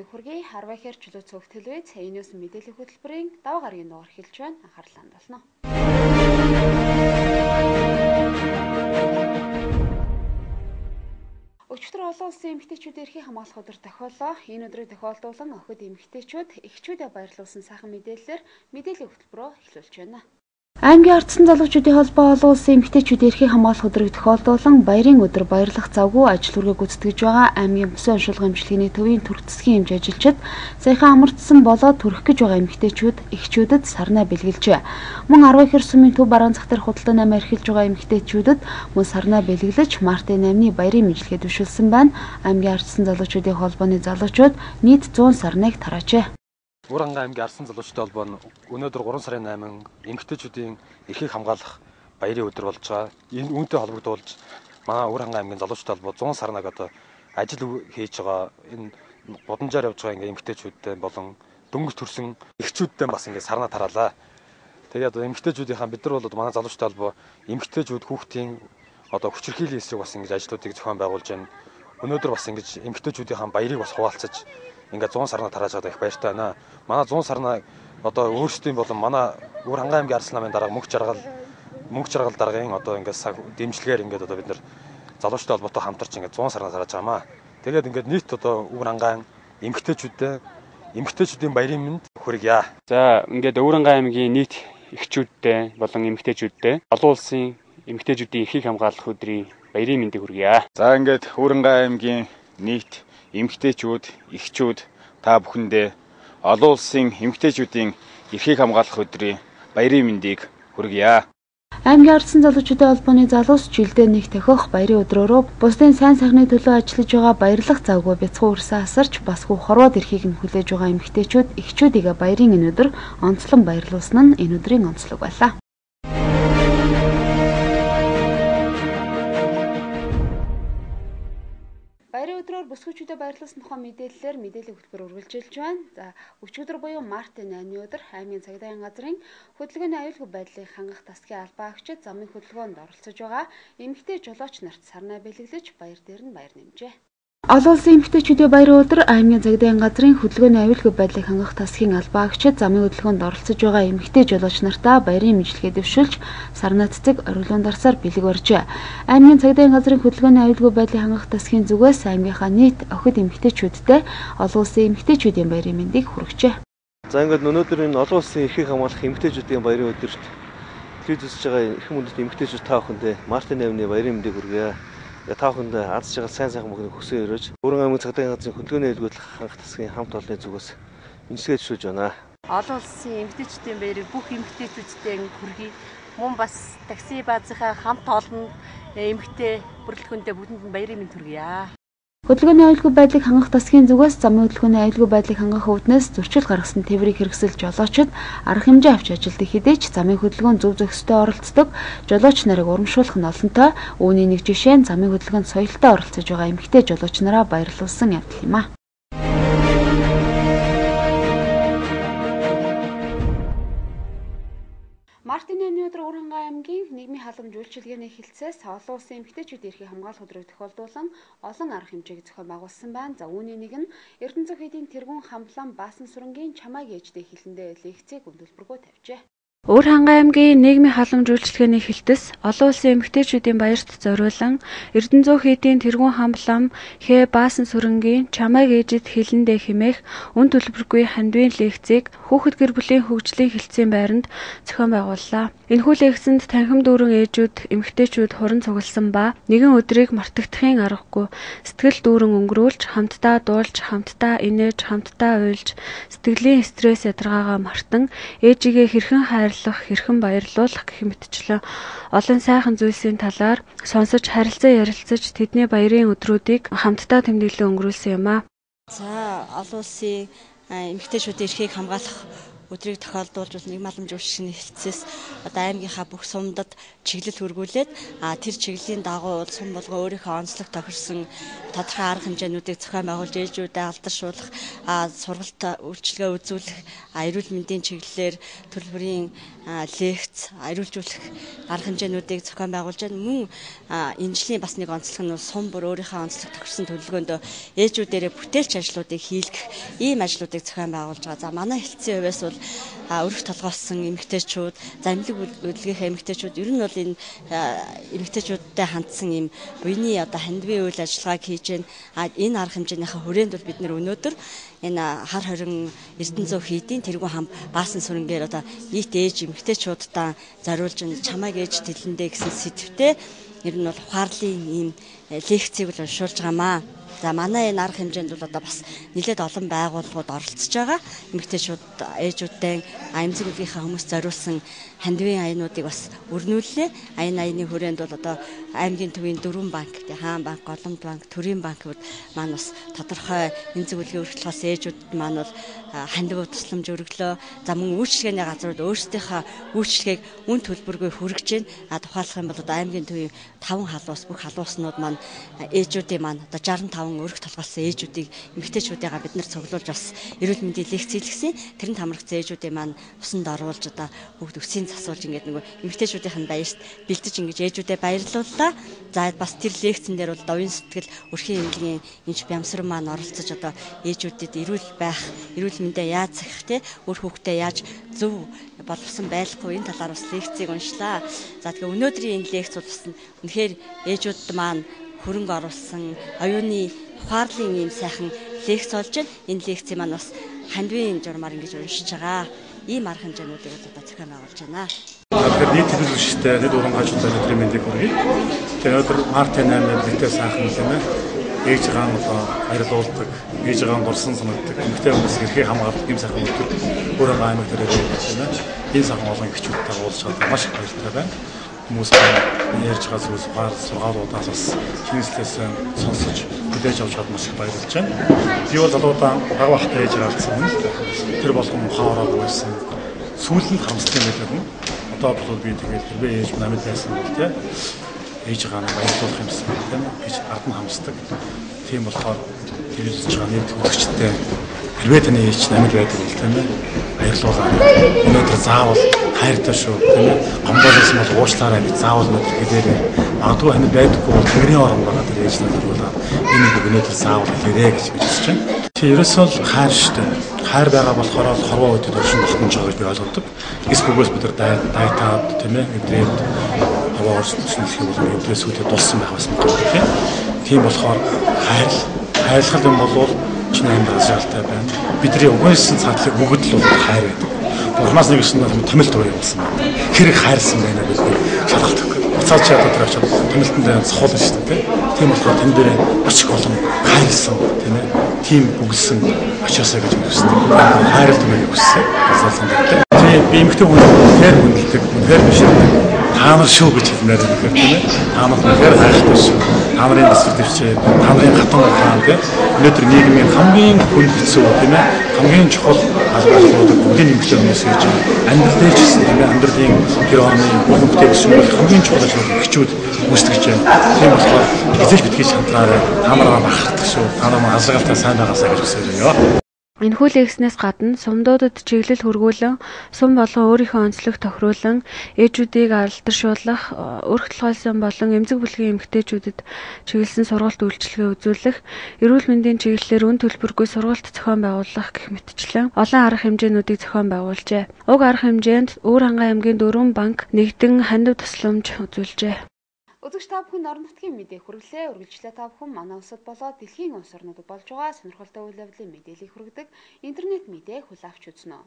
Хүргэе харвахэр чөлөө цогт хэлвэ цайнаас мэдээлэл хөтөлбөрийн даваа гарагийн нуур хэлж байна. Анхаарлаа хандуулна. Өчигдөр олон улсын эмэгтэйчүүдийн эрхийг хамгаалах өдөр тохиоллоо. Энэ өдрийг тохиолдуулан охид эмэгтэйчүүд эхчүүдэд баярлуулсан сайхан мэдээллээр мэдээллийн хөтөлбөрөөр эхлүүлж байна. Аймгийн ардсан залуучуудын холбоо олон улсын эмэгтэйчүүдийн эрхийг хамгаалах өдрийг тохиолдуулан баярын өдөр баярлах завгүй ажил хүргээ гүйцэтгэж байгаа аймгийн бүсэн оншилгын эмчилгээний төвийн төрх засгийн эмч ажилчид саяхан амардсан болоод төрөх гэж байгаа эмэгтэйчүүд эхчүүдэд сарнаа бэлгэлжээ. Мөн 10 их сумын төв бараан зах дээр худалдаа 8 эрхэлж байгаа эмэгтэйчүүдэд мөн сарнаа бэлгэлж Мартын 8-ны баярын мэдлэгээ дэвшүүлсэн байна. Аймгийн ардсан залуучуудын холбооны залуучууд нийт 100 сарныг тараажээ. Уранга аймгийн ардсан залуучуудын холбоо нь өнөөдөр 3 сарын 8 эмэгтэйчүүдийн эрхийг хамгаалах баярын өдөр болж байгаа. Энэ үүнтэй холбогдуулж манай Уранга аймгийн залуучуудын холбоо 100 сарнаг одоо ажил хийж байгаа. Энэ бодамжаар явж байгаа ингээ эмэгтэйчүүдтэй болон дөнгөж төрсэн эхчүүдтэй бас ингээ сарнаа тараалаа. Тэгээд одоо эмэгтэйчүүдийнхаа бид нар бол манай залуучуудын холбоо эмэгтэйчүүд хүүхдийн одоо хүчирхийллийн эсрэг бас ингээ ажлуудыг зохион байгуулж байна. Өнөөдөр бас ингээ эмэгтэйчүүдийнхаа баярыг бас хуваалцаж ингээд 100 сарнаа тарааж байгаа их баяртай байна. Манай 100 сарнаа одоо өөрсдийн болон манай Уранга аймгийн ардсан намын дарга мөнх жаргал даргын одоо ингээд дэмжлэгээр ингээд одоо бид нар залуучтай холбоотой хамтарч ингээд 100 сарнаа тарааж байгаамаа. Тэгээд ингээд нийт одоо Уранга эмэгтэйчүүдийн баярын мэнд хүргье. За ингээд Уранга аймгийн нийт эхчүүдтэй болон эмэгтэйчүүдтэй олон улсын эмэгтэйчүүдийн эрхийг хамгаалах өдрийн баярын мэндийг хүргье. За ингээд Уранга аймгийн нийт эмэгтэйчүүд, эхчүүд та бүхэндээ олон улсын эмэгтэйчүүдийн эрхийг хамгаалах өдрийн баярын мэндийг хүргье. Аймгийн ардсан залуучуудын холбооны залуус жилдээ нэг тохиох баярын өдрөөрөө бусдын сайн сайхны төлөө ажиллаж байгаа баярлах завгүй бяцхан үрсээ асарч басгүй хорвоод эрхийг нь хүлээж байгаа эмэгтэйчүүд, эхчүүдийг баярын энэ өдөр онцлон баярлуулсан нь энэ өдрийн онцлог байлаа. Баярын өдрөөр бүсгүйчүүдэд баярлуулсан тухай мэдээллээр мэдээллийн хөтөлбөр үргэлжилж байна. За өчигдөр буюу Мартын 8-ны өдөр аймгийн цагдаагийн газрын хөдөлгөөний аюулгүй байдлыг хангах засгийн албаагчид замын хөдөлгөөнд оролцож байгаа эмэгтэй жолооч нарт сарнаа бэлэглэж баяр дээр нь баяр нэмжээ. Олон улсын эмэгтэйчүүдийн баярын өдөр аймгийн цагдаагийн газрын хөдөлгөөний аюулгүй байдлыг хангах засгийн албаагчид замын хөдөлгөөнд оролцож байгаа эмэгтэй жолооч нартаа баярын мэдлэгээ дэвшүүлж сарнаа цэцэг оргилуун дарсаар бэлэг барьжээ. Аймгийн цагдаагийн газрын хөдөлгөөний аюулгүй байдлыг хангах засгийн зүгээс аймгийнхаа нийт охид эмэгтэйчүүдтэй олон улсын эмэгтэйчүүдийн баярын мэндийг хүргэжээ. За ингээд өнөөдөр энэ олон улсын эрхийг хамгаалах эмэгтэйчүүдийн баярын өдөрт телевизэд байгаа эрхэм мөндөд эмэгтэйчүүд та бүхэндээ Мартын 8-ны баярын мэндийг хүргье. Та бүхэнд аз жаргал сайн сайхан мөнгөний хүсээ өрөөж Уранга аймгийн цагдаагийн газрын хөдөлгөөний аюулгүй байдлыг хангах засгийн хамт олонны зүгээс мэдлэгээ дэвшүүлж байна. Олон улсын эмэгтэйчүүдийн баярыг бүх эмэгтэйчүүдтэй хүргэе. Мөн бас такси баазынхаа хамт олон эмэгтэй бүрэлдэхүүнтэй бүгдэнд нь баярын мэнд хүргье. Хөдөлгөөний аюулгүй байдлыг хангах засгийн зүгээс замын хөдөлгөөний аюулгүй байдлыг хангах үүднээс зөрчил гаргасан тээврийг хэрэгсэл жолоочид арга хэмжээ авч ажилддаг хэдий ч замын хөдөлгөөнд зөв зохистой оролцдог жолооч нарыг урамшуулах нь олонтой. Үүний нэг жишээ нь замын хөдөлгөөнд соёлтой оролцож байгаа эмэгтэй жолооч нараа баярлуулсан явдал юм а. Мартын 8-ны өдөр Уранга аймгийн нийгмийн халамж үйлчилгээний хэлцээс олон улсын эмэгтэйчүүдийн эрхийг хамгаалах өдрийг тохиолдуулан олон арга хэмжээг зохион байгуулсан байна. За үүний нэг нь Эрдэнэзүү хэдийн тэргүүн хамлан Баасан сүрэнгийн чамайг ээжтэй хэлэндээ лекцийг өндөрлбөргөө тавьжээ. Уранга аймгийн нийгмийн халамж үйлчилгээний хэлтэс олон улсын эмэгтэйчүүдийн баярт зориулан Эрдэнэзүү хэдийн тэргүүн хамлам Хэ Баасан сүрэнгийн чамайг ээжэд хэлэндээ хэмээх үн төлбөргүй хандвийн лекцийг хүүхэд гэр бүлийн хөгжлийн хэлтсийн байранд зохион байгууллаа. Энэхүү лекцэнд танхим дүүрэн ээжүүд, эмэгтэйчүүд хуран цугласан ба нэгэн өдрийг мартагдахын аргагүй сэтгэл дүүрэн өнгөрүүлж, хамтдаа дуулж, хамтдаа инээж, хамтдаа уйлж, сэтгэлийн стресс ядаргаагаа мартан ээжигээ хэрхэн хайрлах, хэрхэн баярлуулах гэх мэтчлэн олон сайхан зүйлсийн талаар сонсож харилцаа ярилцаж тэдний баярын өдрүүдийг хамтдаа тэмдэглэн өнгөрүүлсэн юм а. За олон улсын эмэгтэйчүүдийн эрхийг хамгаалах өдрийг тохиолдуулж нийгэм халамж үйлчлэгийн хэлтсээс одоо аймгийнхаа бүх сумдад чиглэл хөргүүлээд тэр чиглэлийн дагуу сум болгоо өөрийнхөө онцлог тохирсон тодорхой арга хэмжээнүүдийг зохион байгуулж ээлжүүдэд алдаршуулах, сургалт үйлчилгээ үзүүлэх, эрүүл мэндийн чиглэлээр төлбөрийн лекц, эрүүлжүүлэх арга хэмжээнүүдийг зохион байгуулж байна. Мөн энэ жилийн бас нэг онцлог нь сум бүр өөрийнхөө онцлог тохирсон төлөвлөгөөнд ээлжүүдээрээ бүтээлч ажлуудыг хийлгэх ийм ажлуудыг зохион байгуулж байгаа. За манай хэлтсийн хувьас бол өрх толгооссон эмэгтэйчүүд, эмнэлэг үйлдвэрийн эмэгтэйчүүд ер нь бол энэ эмэгтэйчүүдтэй хандсан ийм буйны одоо хандивын үйл ажиллагааг хийж байна. Энэ арга хэмжээнийхээ хүрээнд бол бид нэр өнөөдөр энэ хар хорин Эрдэнэзүү хийдийн тэргүүн хам баасан сүрэнгээр одоо нийт ээж эмэгтэйчүүдтэй зориулж чамайг ээж тэлэндээ гэсэн сэдвтээ ер нь бол ухаарлын ийм лекцийг л уншуулж байгаамаа. За манай энэ арга хэмжээнд бол одоо бас нэлээд олон байгууллагууд оролцож байгаа. Эмэгтэйчүүд ээжүүдтэй эмзэг үлгийнхаа хүмүүс зориулсан хандивын аянуудыг бас өрнүүллээ. Аяны хүрээнд бол одоо аймгийн төвийн 4 банк, Хаан банк, Голомт банк, Төрийн банкуд маань бас тодорхой эмзэг үлгийн өргөдлөхөөс ээжүүдэд маань бол хандив тусламж өргөлөө. За мөн үйлчлэгээний газрууд өөрсдийнхөө үйлчлэгийг үн төлбөргүй хүргэж байна. Тухайлах юм бол одоо аймгийн төвийн 5 халуус бүх халууснууд маань ээжүүдийн маань одоо 65 өрх толгойлсон ээжүүдийг эмэгтэйчүүдээгээ бид нар цуглуулж бас эрүүл мэндийн лекц хийлгэсэн. Тэрнт хамрагц ээжүүдийн маань усанд оруулж одоо бүгд өсийн засуулж ингээд нөгөө эмэгтэйчүүдийнх нь баярт бэлдэж ингэж ээжүүдээ баярлууллаа. За бас тэр лекцэн дээр бол довын сэтгэл өрхийн эмнэлгийн эмч Бямсран маань оролцож одоо ээжүүдэд эрүүл байх, эрүүл мэндээ яаж захих те өөр хүүхдээ яаж зөв боловсон байлгахгүй энэ талаар бас лекцийг уншлаа. За тэгээ өнөөдрийн энэ лекц бол бас үнэхээр ээжүүд маань хөрөнгө оруулсан оюуны ухаарлын ийм сайхан лекц болж байна. Энэ лекцийг маань бас хандивын журмаар ингэж уншиж байгаа. Ийм арга хэмжээнүүдийг одоо зохион байгуулж байна. Тэгэхээр нийт төлөвлөгчтэй нэг урамгаажуулалтын өдрийн мэндийг хүргэе. Тэгээ өнөөдөр Мартин 8-нд бэлтээ сайхан юм ээ. Ээж хаан одоо баярлуулдаг, ээж хаан дурсан санагддаг. Эмэгтэй хүмүүс эрхийг хамгаалдаг ийм сайхан өдөр өөрөө аймаг дээр байна. Энэ сайхан олон гэрчүүдтэй уулзж байгаа маш их баяртай байна. Хүмүүс ярьж байгаа зүйлс сургаалуудаас бас чинслээс сонсож хүлээж авч чадсан маш их баярлж байна. Би бол залуудаа баг бахтай ээж хаалцсан. Тэр болгон мухаараа байсан. Сүүлд харамсдаг юм байлаа. Одоо бол би тэгээд хэрвээ ээж намайг байсан бол тэ ээж хаанаа баярлуулах юмсан тийм гэж ардан хамсдаг. Тийм болохоор телевизж байгаа нийт үзэгчтэй хэрвээ таны ээж намайг байдаг бол тийм баярлуулаа. Өнөөдөр заавал хайртай шүү тийм ээ. Гомдоолсон бол уучлаарай гэж заавал өнөөдөр хэлээрэй. Магадгүй хань байдаггүй бол тэнгэрийн орон байгаа тэр ээж надад болоод энийг өнөөдөр заавал хэлээрэй гэж хэлж байна. Чи ерөөсөө л хайр штэ. Хайр байгаа болохоор л хорвоо үедэд оршин багтаж байгаа гэж би ойлгодог. Эс бүгээс бид нар дайтаад тийм ээ эдрээд хорвоо оршин хэлэх бол эдрээс үедээ дулсан байх бас магадгүй тийм болохоор хайрлах юм бол чиний амьдрал шаалтай байна. Бидний угссан цаатлыг бүгд л хайр байдаг. Бурханаас нэг юм томилт өөр болсон байна. Хэрэг хайрсан байна гэж шалгалт өгөх. Буцаад чи одоо тэр очоод томилтонд сахуулна шүү дээ. Тийм болохоор тань дээр маш их олон хайрлсан тийм ээ. Тийм үгэлсэн очоосоо гэж үздэг. Хайрлт мэй үссэн. Асаалсан гэдэг. Тийм би эмэгтэй хүн тэр хүндэлдэг, тэр биширдэг. Та нар шүү гэж хэлнээр байгаа тийм ээ. Та нар үнэхээр хайртай шүү. Та нарын насвар төвчээ, та нарын хатан ухаан тийм өнөөдөр нийгмийн хамгийн хүнд хэцүү тийм ээ. Хамгийн чухал албаалгууд бүгдийн эмэгтэй хүмүүс хийж амьдрал дээр ч гэсэн тийм ээ. Амьдралын тэр орны бүхэнтэй гэсэн бол хамгийн чухал ажлууд эхчүүд үүсгэж байна. Тийм болохоор эзэж битгий шантраарай. Та нараа бахархдаг шүү. Та нараа азгалтай сайн байгаасаа гэж хүсэж Энэхүү лекснээс гадна сумдуудад чиглэл хөргүүлэн сум болон өөрийнхөө онцлог тохируулан ээжүүдийг алдаршуулах, өрх толгойсон болон эмзэг бүлгийн эмэгтэйчүүдэд чиглэсэн сургалт үйлчилгээ үзүүлэх, эрүүл мэндийн чиглэлээр үн төлбөргүй сургалт зохион байгуулах гэх мэтчлэн олон арга хэмжээнүүдийг зохион байгуулжээ. Уг арга хэмжээнд Өвөр хангай аймгийн 4 банк нэгдэн хандив тусламж үзүүлжээ. Үзэгч та бүхэнд орон нутгийн мэдээ хүргэлээ. Үргэлжлээ та бүхэн манай улсад болоод дэлхийн улс орнуудад болж байгаа сонирхолтой үйл явдлын мэдээллийг хүргэдэг интернет мэдээ хүлээвч үзнэ.